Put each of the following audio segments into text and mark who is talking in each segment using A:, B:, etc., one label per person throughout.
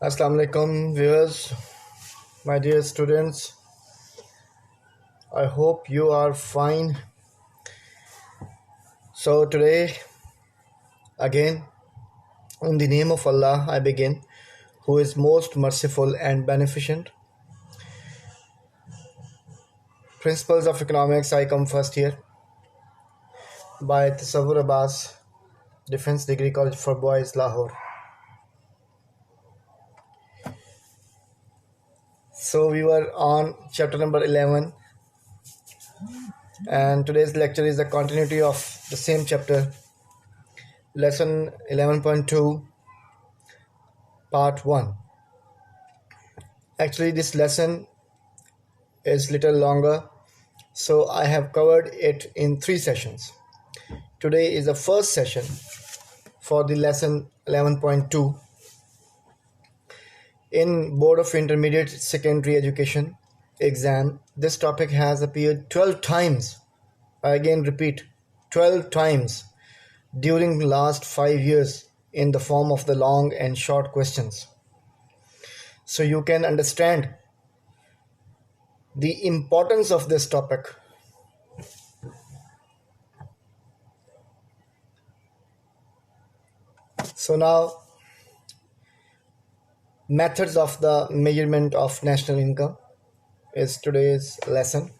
A: Assalamu alaikum viewers, my dear students. I hope you are fine. So today again, in the name of Allah I begin, who is most merciful and beneficent. Principles of economics, I come first here by Tasawwur Abbas, Defense Degree College for Boys, Lahore. So we were on chapter number 11, and today's lecture is the continuity of the same chapter, lesson 11.2, part 1. Actually, this lesson is little longer, so I have covered it in 3 sessions. Today is the first session for the lesson 11.2. In Board of Intermediate Secondary Education exam, this topic has appeared 12 times. I again repeat, 12 times during the last 5 years in the form of the long and short questions. So you can understand the importance of this topic. So now, methods of the measurement of national income is today's lesson.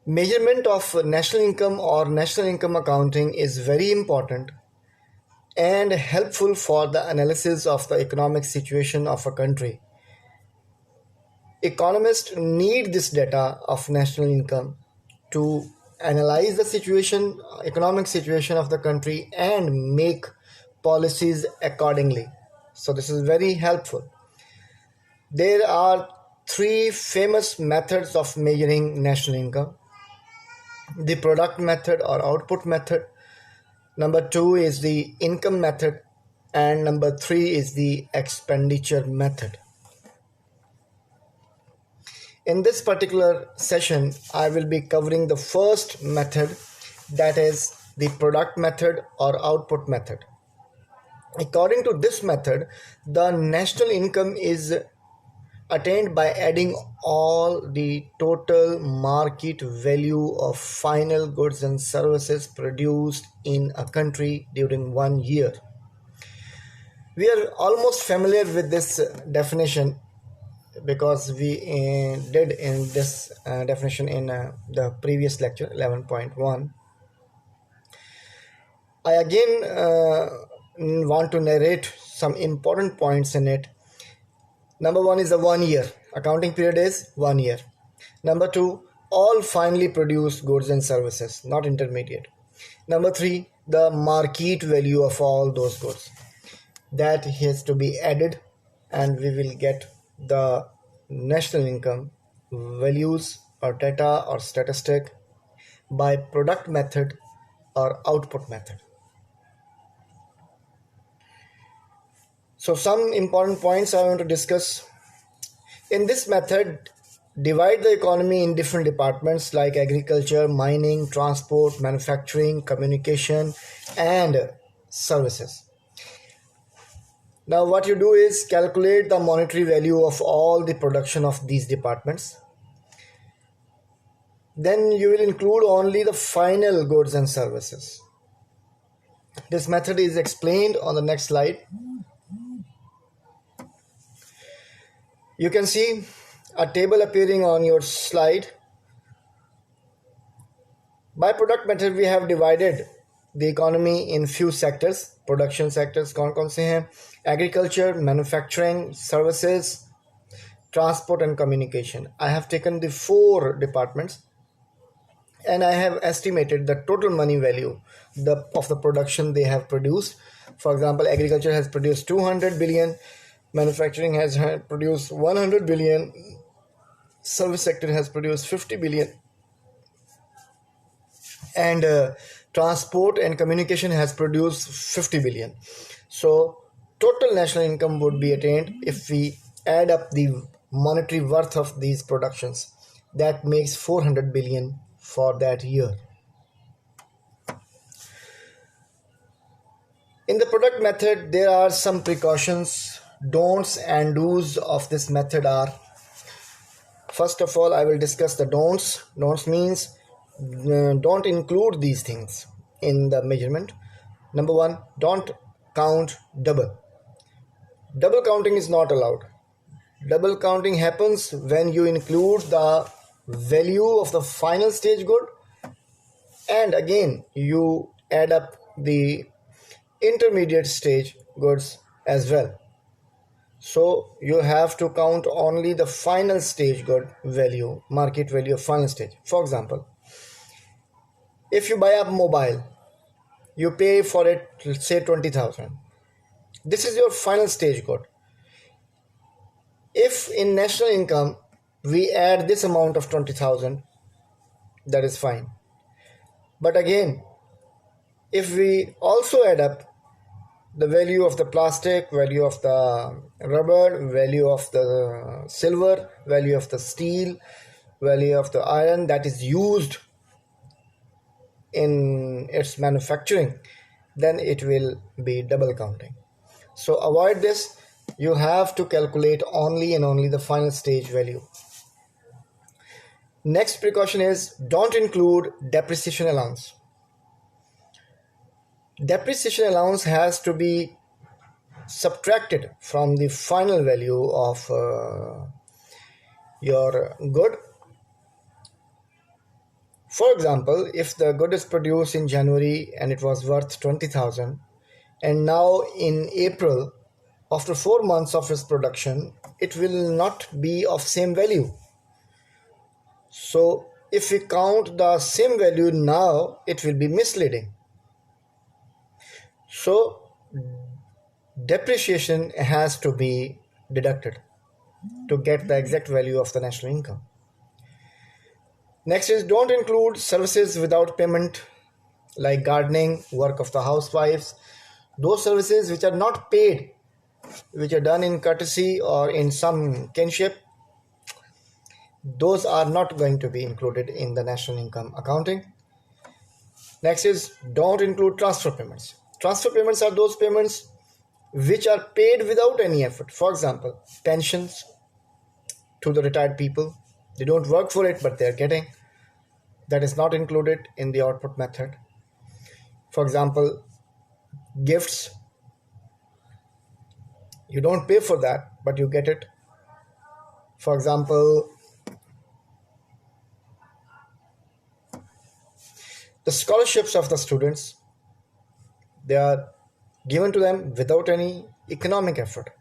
A: Measurement of national income or national income accounting is very important and helpful for the analysis of the economic situation of a country. Economists need this data of national income to analyze the economic situation of the country and make policies accordingly. So this is very helpful. There are 3 famous methods of measuring national income. The product method or output method. Number 2 is the income method. And number 3 is the expenditure method. In this particular session, I will be covering the first method, that is the product method or output method. According to this method, the national income is attained by adding all the total market value of final goods and services produced in a country during 1 year. We are almost familiar with this definition because we did in this definition in the previous lecture 11.1. I again want to narrate some important points in it. Number 1 is the 1 year. Accounting period is 1 year. Number 2, all finally produced goods and services, not intermediate. Number 3, the market value of all those goods. That has to be added and we will get the national income values or data or statistic by product method or output method. So some important points I want to discuss. In this method, divide the economy in different departments like agriculture, mining, transport, manufacturing, communication, and services. Now what you do is calculate the monetary value of all the production of these departments. Then you will include only the final goods and services. This method is explained on the next slide. You can see a table appearing on your slide. By product method, we have divided the economy in few sectors. Production sectors कौन से हैं? Agriculture, manufacturing, services, transport and communication. I have taken the 4 departments and I have estimated the total money value of the production they have produced. For example, agriculture has produced 200 billion, manufacturing has produced 100 billion, service sector has produced 50 billion, and transport and communication has produced 50 billion. So total national income would be attained if we add up the monetary worth of these productions. That makes 400 billion for that year. In the product method, there are some precautions don'ts and do's of this method are, first of all, I will discuss the don'ts. Don'ts means don't include these things in the measurement. Number one, don't count double. Double counting is not allowed. Double counting happens when you include the value of the final stage good and again you add up the intermediate stage goods as well. So you have to count only the final stage good value, market value of final stage. For example, if you buy a mobile, you pay for it, let's say 20,000. This is your final stage good. If in national income we add this amount of 20,000, that is fine. But again, if we also add up the value of the plastic, value of the rubber, value of the silver, value of the steel, value of the iron that is used in its manufacturing, then it will be double counting. So avoid this. You have to calculate only and only the final stage value. Next precaution is don't include depreciation allowance. Depreciation allowance has to be subtracted from the final value of your good. For example, if the good is produced in January and it was worth 20,000, and now in April, after 4 months of its production, it will not be of same value. So if we count the same value now, it will be misleading. So depreciation has to be deducted to get the exact value of the national income. Next is don't include services without payment like gardening, work of the housewives, those services which are not paid, which are done in courtesy or in some kinship. Those are not going to be included in the national income accounting. Next is don't include transfer payments. Transfer payments are those payments which are paid without any effort. For example, pensions to the retired people. They don't work for it, but they're getting. That is not included in the output method. For example, gifts. You don't pay for that, but you get it. For example, the scholarships of the students, they are given to them without any economic effort.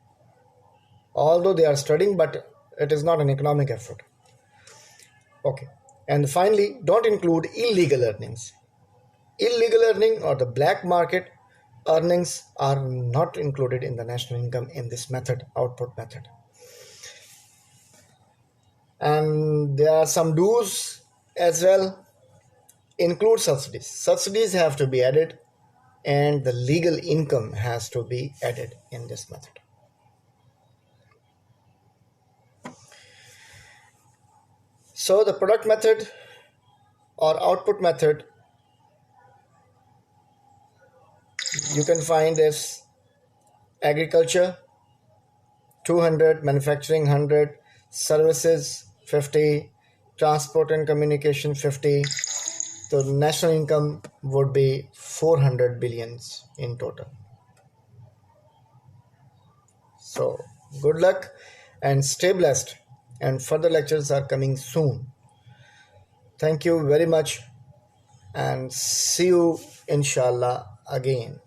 A: Although they are studying, but it is not an economic effort. Okay. And finally, don't include illegal earnings. Illegal earning or the black market earnings are not included in the national income in this method, output method. And there are some do's as well. Include subsidies. Subsidies have to be added and the legal income has to be added in this method. So the product method or output method, you can find as agriculture 200, manufacturing 100, services 50, transport and communication 50. So national income would be 400 billions in total. So good luck and stay blessed, and further lectures are coming soon. Thank you very much and see you inshallah again.